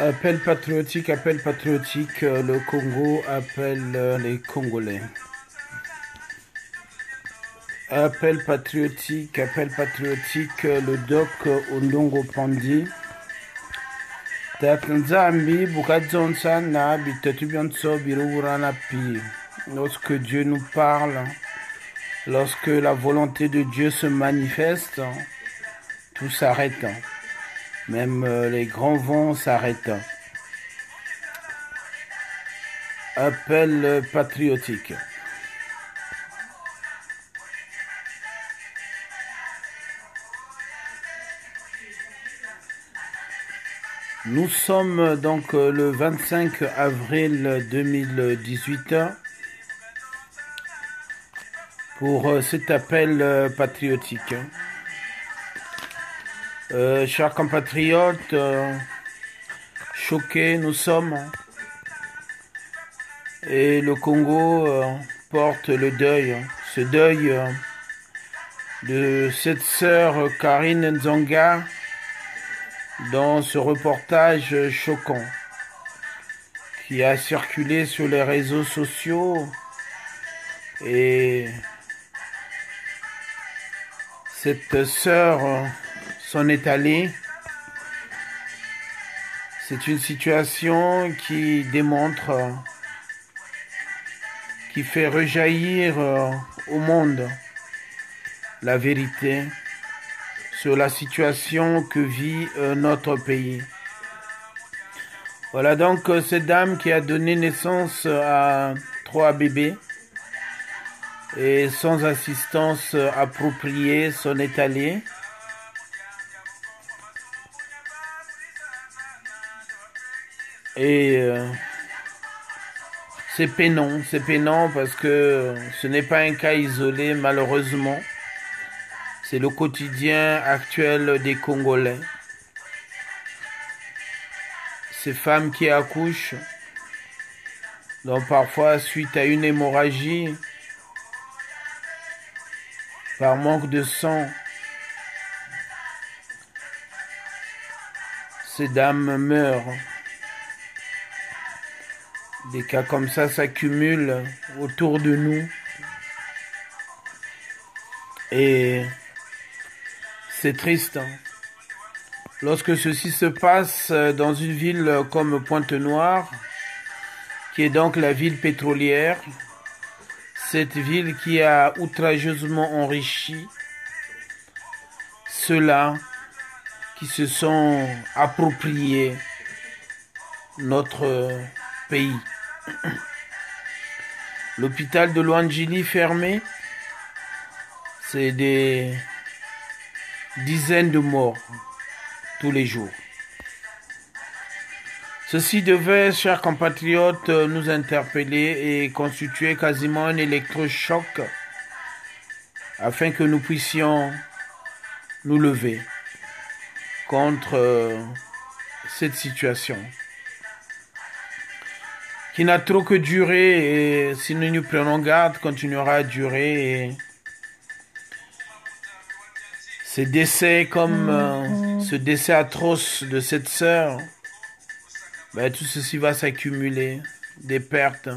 Appel patriotique, le Congo appelle les Congolais. Appel patriotique, le doc Ondongo Pandi. Tatanzambi, Bukadzonsana, Bitatubianso, Birourana Pi. Lorsque Dieu nous parle, lorsque la volonté de Dieu se manifeste, tout s'arrête. Même les grands vents s'arrêtent. Appel patriotique. Nous sommes donc le 25 avril 2018 pour cet appel patriotique. Chers compatriotes, choqués nous sommes, et le Congo porte le deuil, ce deuil de cette sœur Karine Nzonga dans ce reportage choquant qui a circulé sur les réseaux sociaux. Et cette sœur s'en est allée. C'est une situation qui démontre, qui fait rejaillir au monde la vérité sur la situation que vit notre pays. Voilà donc cette dame qui a donné naissance à 3 bébés et sans assistance appropriée s'en est allée. Et c'est peinant parce que ce n'est pas un cas isolé malheureusement. C'est le quotidien actuel des Congolais. Ces femmes qui accouchent, donc parfois suite à une hémorragie, par manque de sang, ces dames meurent. Des cas comme ça s'accumulent autour de nous. Et c'est triste. Lorsque ceci se passe dans une ville comme Pointe-Noire, qui est donc la ville pétrolière, cette ville qui a outrageusement enrichi ceux-là qui se sont appropriés notre pays. L'hôpital de Luanjili fermé, c'est des dizaines de morts tous les jours. Ceci devait, chers compatriotes, nous interpeller et constituer quasiment un électrochoc afin que nous puissions nous lever contre cette situation qui n'a trop que duré, et si nous nous prenons garde, continuera à durer. Et ces décès comme ce décès atroce de cette sœur, tout ceci va s'accumuler, des pertes,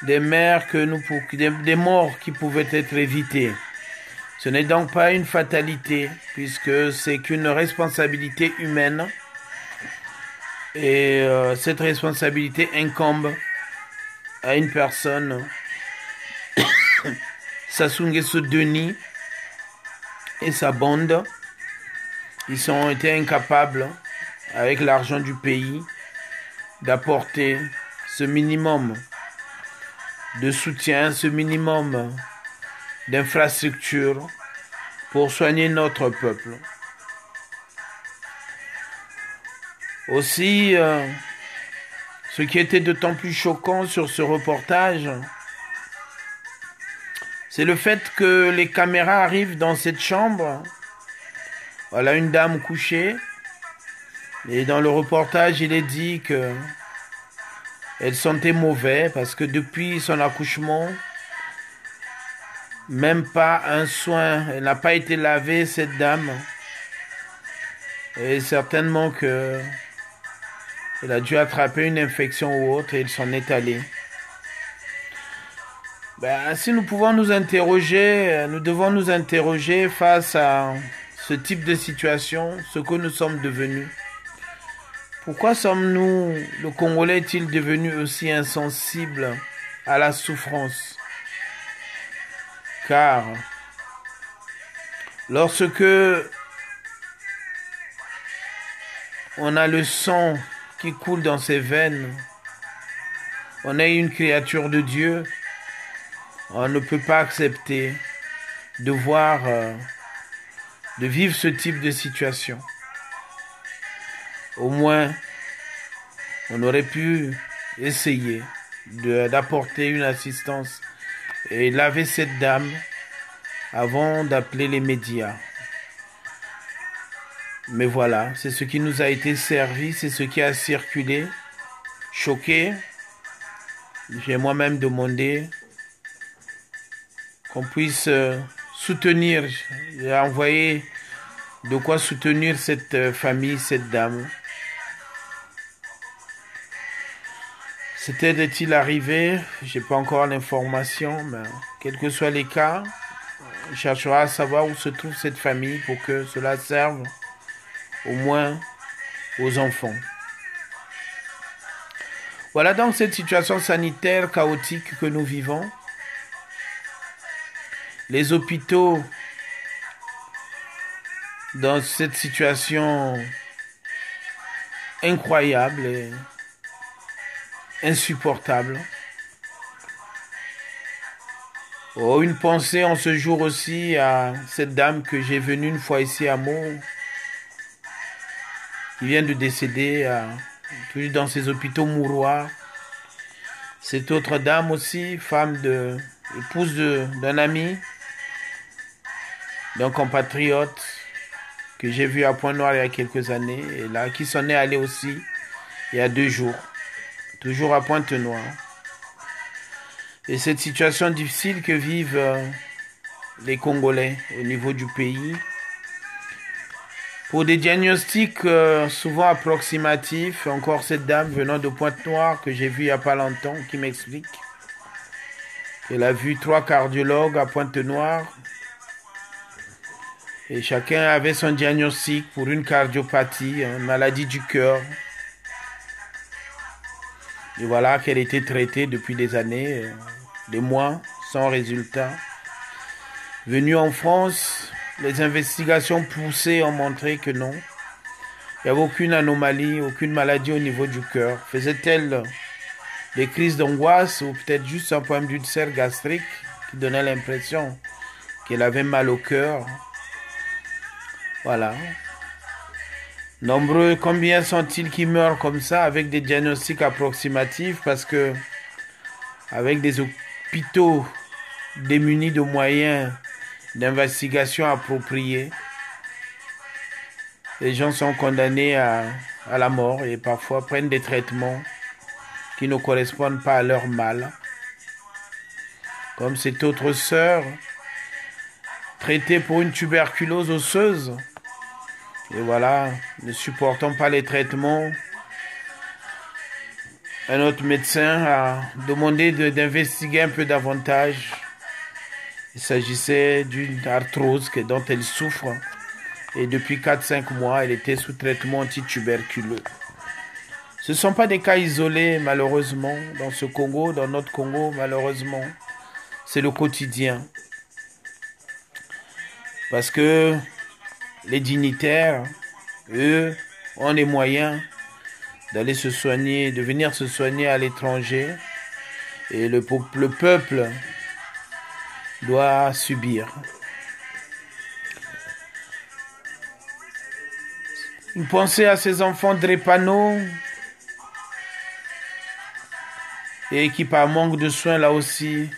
des mères des morts qui pouvaient être évitées. Ce n'est donc pas une fatalité, puisque c'est qu'une responsabilité humaine. Et cette responsabilité incombe à une personne, Sassou Nguesso Denis et sa bande. Ils ont été incapables, avec l'argent du pays, d'apporter ce minimum de soutien, ce minimum d'infrastructures pour soigner notre peuple. Aussi, ce qui était d'autant plus choquant sur ce reportage, c'est le fait que les caméras arrivent dans cette chambre. Voilà une dame couchée. Et dans le reportage, il est dit que elle sentait mauvais parce que depuis son accouchement, même pas un soin, elle n'a pas été lavée, cette dame. Et certainement que Il a dû attraper une infection ou autre et il s'en est allé. Ben, si nous pouvons nous interroger, nous devons nous interroger face à ce type de situation, ce que nous sommes devenus. Pourquoi sommes-nous, le Congolais est-il devenu aussi insensible à la souffrance? Car lorsque on a le sang qui coule dans ses veines, on est une créature de Dieu, on ne peut pas accepter de voir, de vivre ce type de situation. Au moins, on aurait pu essayer d'apporter une assistance et laver cette dame avant d'appeler les médias. Mais voilà, c'est ce qui nous a été servi, c'est ce qui a circulé. Choqué, j'ai moi-même demandé qu'on puisse soutenir, j'ai envoyé de quoi soutenir cette famille, cette dame. C'était-il arrivé? Je n'ai pas encore l'information, mais quels que soient les cas, on cherchera à savoir où se trouve cette famille pour que cela serve au moins aux enfants. Voilà donc cette situation sanitaire chaotique que nous vivons. Les hôpitaux, dans cette situation incroyable et insupportable. Oh, une pensée en ce jour aussi à cette dame que j'ai venue une fois ici à Meaux, qui vient de décéder toujours dans ces hôpitaux mouroirs. Cette autre dame aussi, épouse d'un ami, d'un compatriote que j'ai vu à Pointe-Noire il y a quelques années, et là, qui s'en est allé aussi il y a 2 jours, toujours à Pointe-Noire. Et cette situation difficile que vivent les Congolais au niveau du pays, pour des diagnostics souvent approximatifs, encore cette dame venant de Pointe-Noire que j'ai vue il n'y a pas longtemps, qui m'explique qu'elle a vu 3 cardiologues à Pointe-Noire, et chacun avait son diagnostic pour une cardiopathie, une maladie du cœur. Et voilà qu'elle était traitée depuis des années, des mois, sans résultat. Venue en France, les investigations poussées ont montré que non. Il n'y avait aucune anomalie, aucune maladie au niveau du cœur. Faisait-elle des crises d'angoisse ou peut-être juste un problème d'ulcère gastrique qui donnait l'impression qu'elle avait mal au cœur? Voilà. Nombreux, combien sont-ils qui meurent comme ça avec des diagnostics approximatifs parce que avec des hôpitaux démunis de moyens d'investigation appropriés, les gens sont condamnés à la mort et parfois prennent des traitements qui ne correspondent pas à leur mal. Comme cette autre sœur, traitée pour une tuberculose osseuse. Et voilà, ne supportant pas les traitements, un autre médecin a demandé d'investiguer un peu davantage. Il s'agissait d'une arthrose dont elle souffre. Et depuis 4-5 mois, elle était sous traitement antituberculeux. Ce ne sont pas des cas isolés, malheureusement, dans ce Congo, dans notre Congo, malheureusement. C'est le quotidien. Parce que les dignitaires, eux, ont les moyens d'aller se soigner, de venir se soigner à l'étranger. Et le peuple doit subir. Une pensée à ces enfants drépano et qui par manque de soins là aussi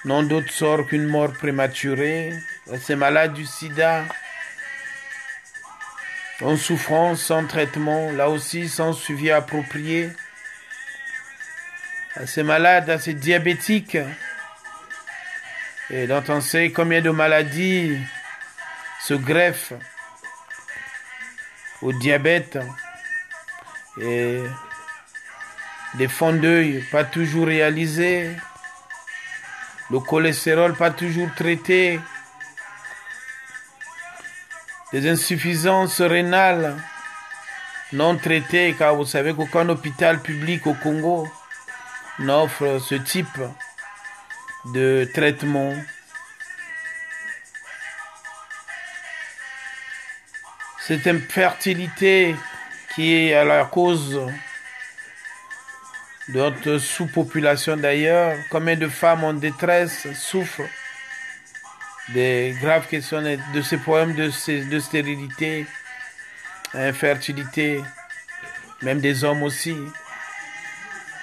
n'ont d'autre sort qu'une mort prématurée. Ces malades du sida en souffrance, sans traitement, là aussi sans suivi approprié. À ces malades, à ces diabétiques, et dont on sait combien de maladies se greffent au diabète et des fonds d'œil pas toujours réalisés, le cholestérol pas toujours traité, des insuffisances rénales non traitées, car vous savez qu'aucun hôpital public au Congo n'offre ce type de traitement. Cette infertilité qui est à la cause de notre sous-population d'ailleurs, combien de femmes en détresse souffrent des graves questions de ces problèmes de stérilité, infertilité, même des hommes aussi,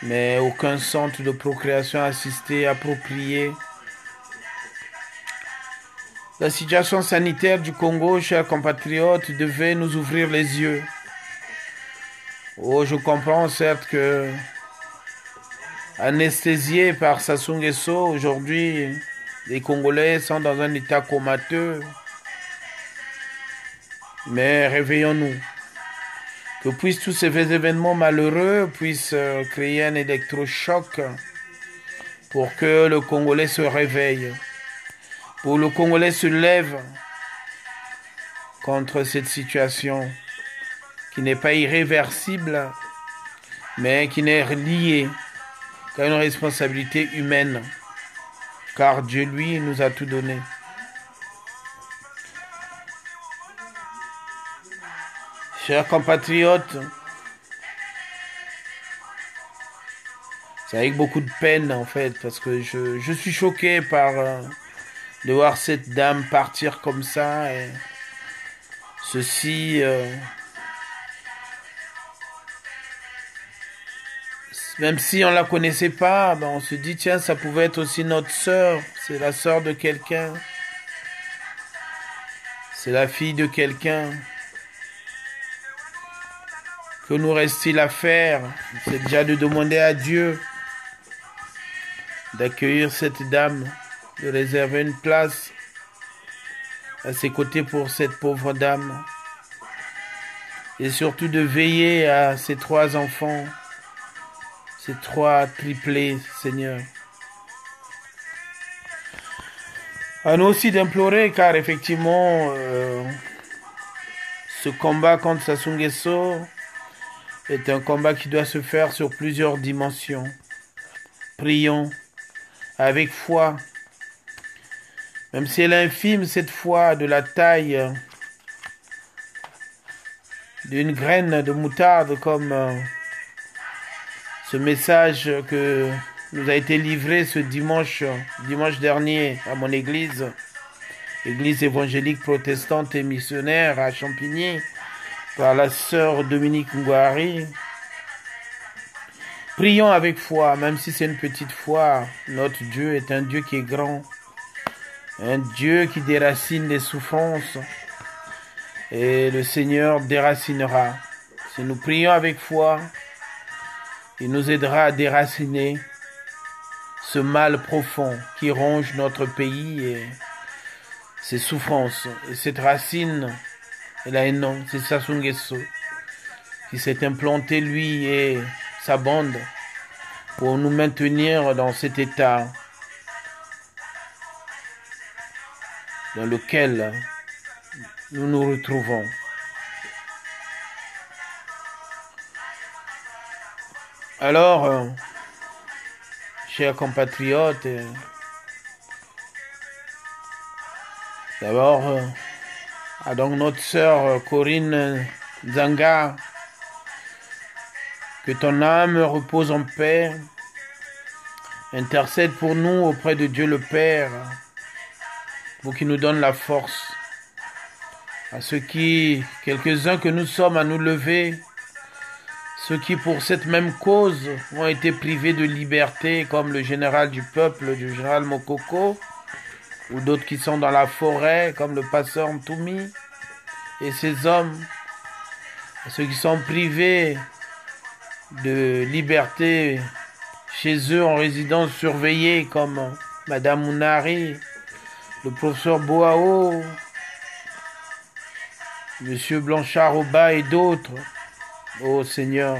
mais aucun centre de procréation assistée approprié. La situation sanitaire du Congo, chers compatriotes, devait nous ouvrir les yeux. Oh, je comprends certes que anesthésiés par Sassou Nguesso, aujourd'hui, les Congolais sont dans un état comateux. Mais réveillons-nous. Que puissent tous ces événements malheureux puissent créer un électrochoc pour que le Congolais se réveille, pour que le Congolais se lève contre cette situation qui n'est pas irréversible, mais qui n'est liée qu'à une responsabilité humaine, car Dieu, lui, nous a tout donné. Chers compatriotes, c'est avec beaucoup de peine en fait, parce que je suis choqué par de voir cette dame partir comme ça. Et ceci, même si on la connaissait pas, ben on se dit tiens, ça pouvait être aussi notre sœur, c'est la sœur de quelqu'un, c'est la fille de quelqu'un. Que nous reste-t-il à faire? C'est déjà de demander à Dieu d'accueillir cette dame, de réserver une place à ses côtés pour cette pauvre dame. Et surtout de veiller à ses 3 enfants, ces 3 triplés, Seigneur. À nous aussi d'implorer, car effectivement, ce combat contre Sassou Nguesso est un combat qui doit se faire sur plusieurs dimensions. Prions avec foi, même si elle est infime cette foi, de la taille d'une graine de moutarde, comme ce message que nous a été livré ce dimanche dernier à mon église évangélique protestante et missionnaire à Champigny, par la sœur Dominique Ngouari. Prions avec foi, même si c'est une petite foi. Notre Dieu est un Dieu qui est grand, un Dieu qui déracine les souffrances, et le Seigneur déracinera. Si nous prions avec foi, il nous aidera à déraciner ce mal profond qui ronge notre pays et ses souffrances. Et cette racine, elle a un nom, c'est Sassou Nguesso, qui s'est implanté, lui et sa bande, pour nous maintenir dans cet état dans lequel nous nous retrouvons. Alors, chers compatriotes, d'abord, à donc notre sœur Corinne Nzanga, que ton âme repose en paix, intercède pour nous auprès de Dieu le Père, pour qu'il nous donne la force, à ceux qui, quelques-uns que nous sommes, à nous lever, ceux qui pour cette même cause ont été privés de liberté, comme le général du peuple, le général Mokoko, ou d'autres qui sont dans la forêt, comme le pasteur Ntoumi, et ces hommes, ceux qui sont privés de liberté chez eux en résidence surveillée, comme Madame Mounari, le professeur Boao, Monsieur Blanchard Oba et d'autres, ô Seigneur.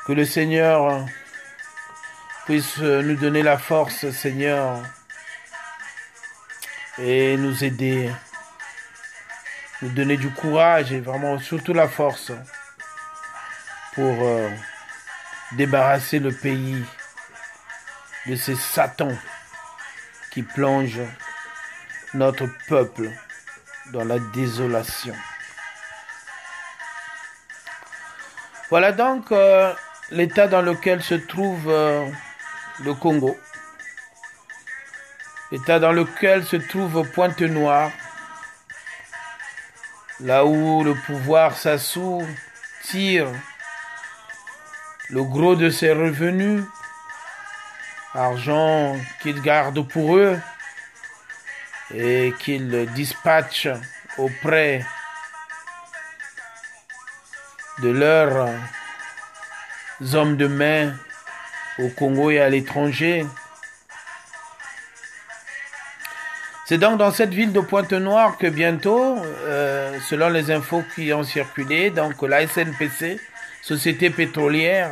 Que le Seigneur puisse nous donner la force, Seigneur, et nous aider, nous donner du courage et vraiment surtout la force pour débarrasser le pays de ces satans qui plongent notre peuple dans la désolation. Voilà donc l'état dans lequel se trouve le Congo, l'état dans lequel se trouve Pointe-Noire, là où le pouvoir Sassou tire le gros de ses revenus, argent qu'ils gardent pour eux et qu'ils dispatchent auprès de leurs hommes de main au Congo et à l'étranger. C'est donc dans cette ville de Pointe-Noire que bientôt, selon les infos qui ont circulé, donc la SNPC, Société pétrolière,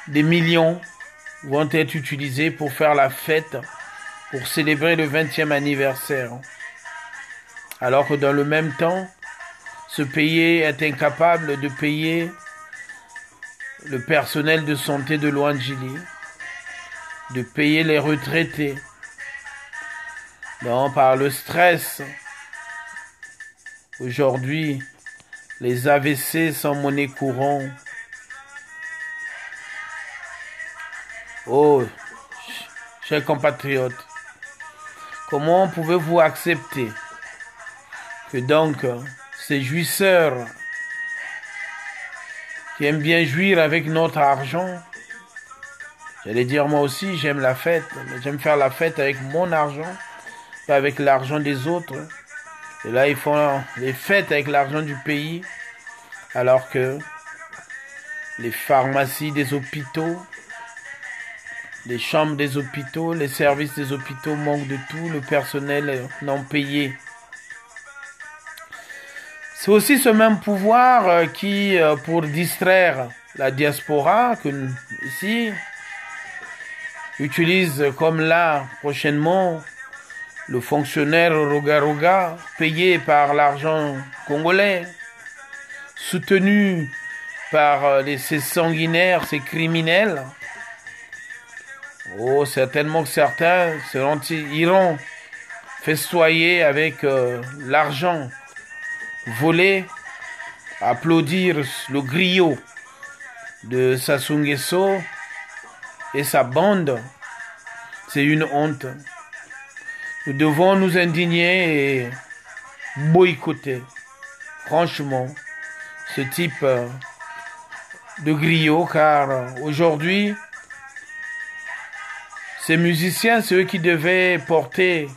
des millions vont être utilisés pour faire la fête, pour célébrer le 20e anniversaire. Alors que dans le même temps, ce pays est incapable de payer le personnel de santé de Luandjili, de payer les retraités. Donc, par le stress, aujourd'hui, les AVC sont monnaie courante. Oh, chers compatriotes, comment pouvez-vous accepter que donc ces jouisseurs qui aiment bien jouir avec notre argent, j'allais dire moi aussi j'aime la fête, mais j'aime faire la fête avec mon argent, pas avec l'argent des autres. Et là ils font les fêtes avec l'argent du pays, alors que les pharmacies des hôpitaux, les chambres des hôpitaux, les services des hôpitaux manquent de tout, le personnel non payé. C'est aussi ce même pouvoir qui, pour distraire la diaspora, que ici, utilise comme là, prochainement, le fonctionnaire Roga, payé par l'argent congolais, soutenu par ces sanguinaires, ces criminels. Oh, certainement que certains iront festoyer avec l'argent volé, applaudir le griot de Sassou Nguesso et sa bande. C'est une honte. Nous devons nous indigner et boycotter, franchement, ce type de griot, car aujourd'hui, ces musiciens, c'est eux qui devaient porter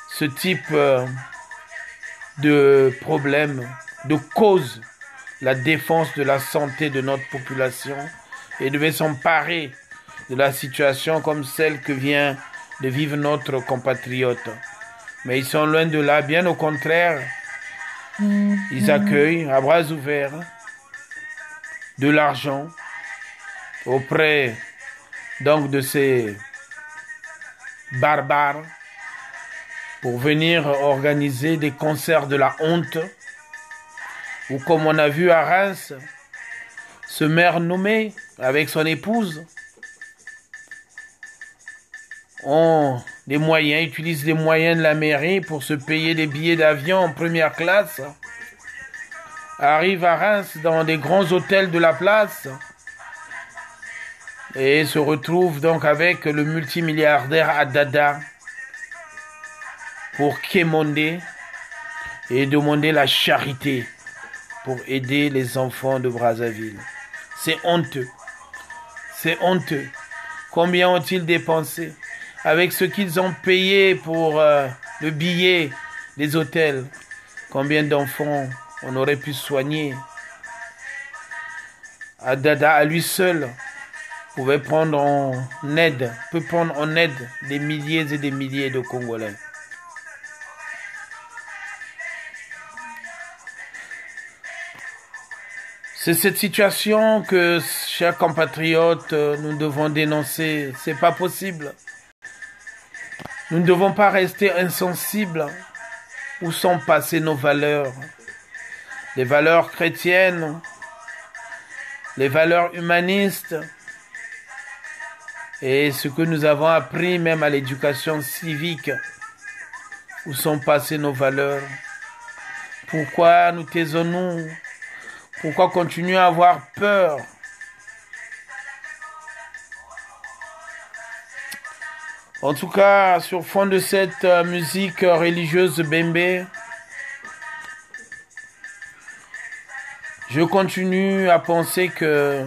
ce type de problème, de cause, la défense de la santé de notre population, et devaient s'emparer de la situation comme celle que vient de vivre notre compatriote. Mais ils sont loin de là, bien au contraire, ils accueillent à bras ouverts de l'argent auprès donc de ces barbares pour venir organiser des concerts de la honte, ou comme on a vu à Reims, ce maire nommé avec son épouse ont des moyens, utilisent les moyens de la mairie pour se payer des billets d'avion en première classe, arrivent à Reims dans des grands hôtels de la place et se retrouvent donc avec le multimilliardaire Adada pour quémander et demander la charité pour aider les enfants de Brazzaville. C'est honteux. C'est honteux. Combien ont-ils dépensé avec ce qu'ils ont payé pour le billet des hôtels? Combien d'enfants on aurait pu soigner? Adada à lui seul peut prendre en aide des milliers et des milliers de Congolais. C'est cette situation que, chers compatriotes, nous devons dénoncer. C'est pas possible. Nous ne devons pas rester insensibles. Où sont passées nos valeurs? Les valeurs chrétiennes, les valeurs humanistes, et ce que nous avons appris même à l'éducation civique. Où sont passées nos valeurs? Pourquoi nous taisons-nous? Pourquoi continuer à avoir peur? En tout cas, sur fond de cette musique religieuse de Bembe, je continue à penser que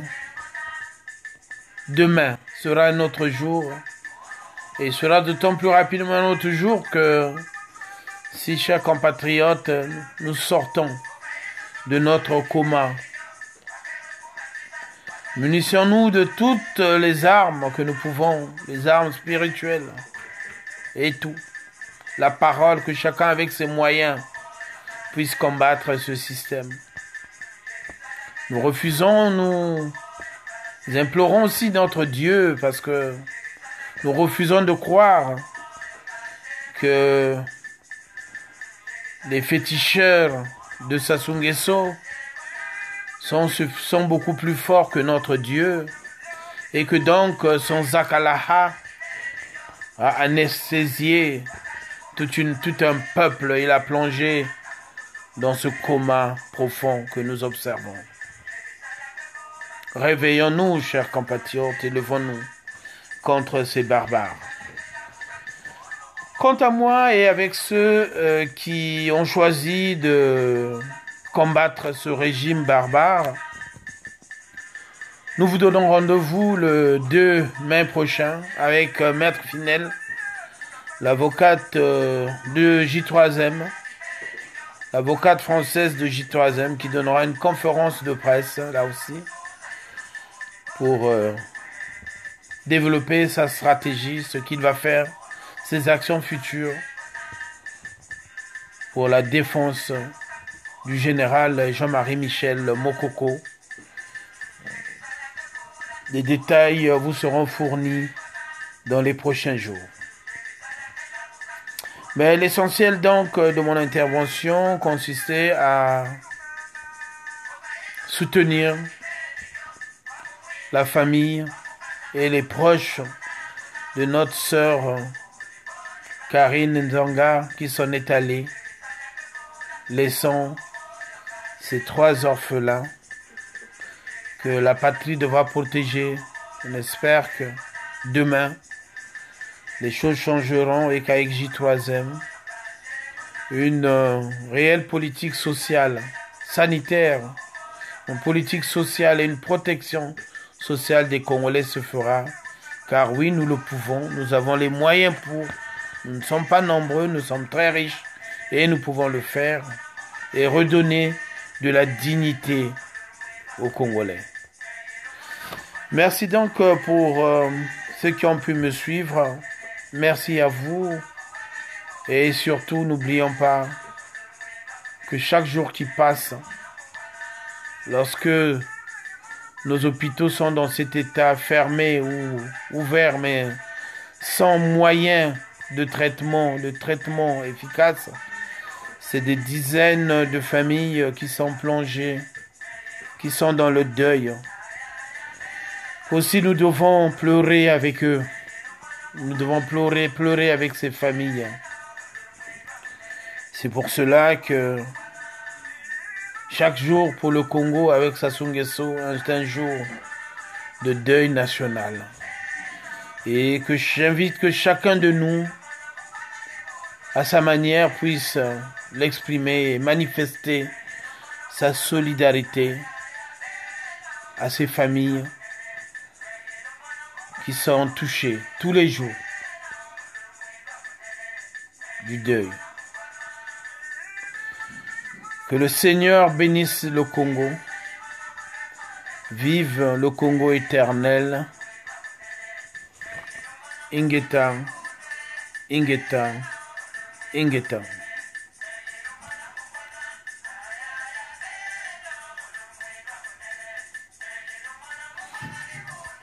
demain sera un autre jour et sera d'autant plus rapidement un autre jour que si, chers compatriotes, nous sortons de notre coma. Munissons-nous de toutes les armes que nous pouvons, les armes spirituelles et tout. La parole, que chacun avec ses moyens puisse combattre ce système. Nous refusons, nous implorons aussi notre Dieu parce que nous refusons de croire que les féticheurs de Sassou Nguesso sont beaucoup plus forts que notre Dieu et que donc son Zakalaha a anesthésié tout un peuple. Il a plongé dans ce coma profond que nous observons. Réveillons-nous, chers compatriotes, et levons-nous contre ces barbares. Quant à moi et avec ceux qui ont choisi de combattre ce régime barbare, nous vous donnons rendez-vous le 2 mai prochain avec Maître Finel, l'avocate de J3M, l'avocate française de J3M, qui donnera une conférence de presse, là aussi, pour développer sa stratégie, ce qu'il va faire, ses actions futures pour la défense du général Jean-Marie Michel Mokoko. Les détails vous seront fournis dans les prochains jours. Mais l'essentiel donc de mon intervention consistait à soutenir la famille et les proches de notre sœur Karine Nzanga qui s'en est allée, laissant ces 3 orphelins que la patrie devra protéger. On espère que demain, les choses changeront et qu'avec J3M, une réelle politique sociale, sanitaire, une politique sociale et une protection sociale des Congolais se fera. Car oui, nous le pouvons, nous avons les moyens pour. Nous ne sommes pas nombreux, nous sommes très riches et nous pouvons le faire et redonner de la dignité aux Congolais. Merci donc pour ceux qui ont pu me suivre. Merci à vous. Et surtout, n'oublions pas que chaque jour qui passe, lorsque nos hôpitaux sont dans cet état fermé ou ouvert, mais sans moyens de traitement efficace, c'est des dizaines de familles qui sont plongées, qui sont dans le deuil. Aussi, nous devons pleurer avec eux. Nous devons pleurer avec ces familles. C'est pour cela que chaque jour pour le Congo avec Sassou Nguesso est un jour de deuil national. Et que j'invite que chacun de nous, à sa manière, puisse l'exprimer et manifester sa solidarité à ces familles qui sont touchées tous les jours du deuil. Que le Seigneur bénisse le Congo. Vive le Congo éternel. Ingeta, Ingeta, Ingeta.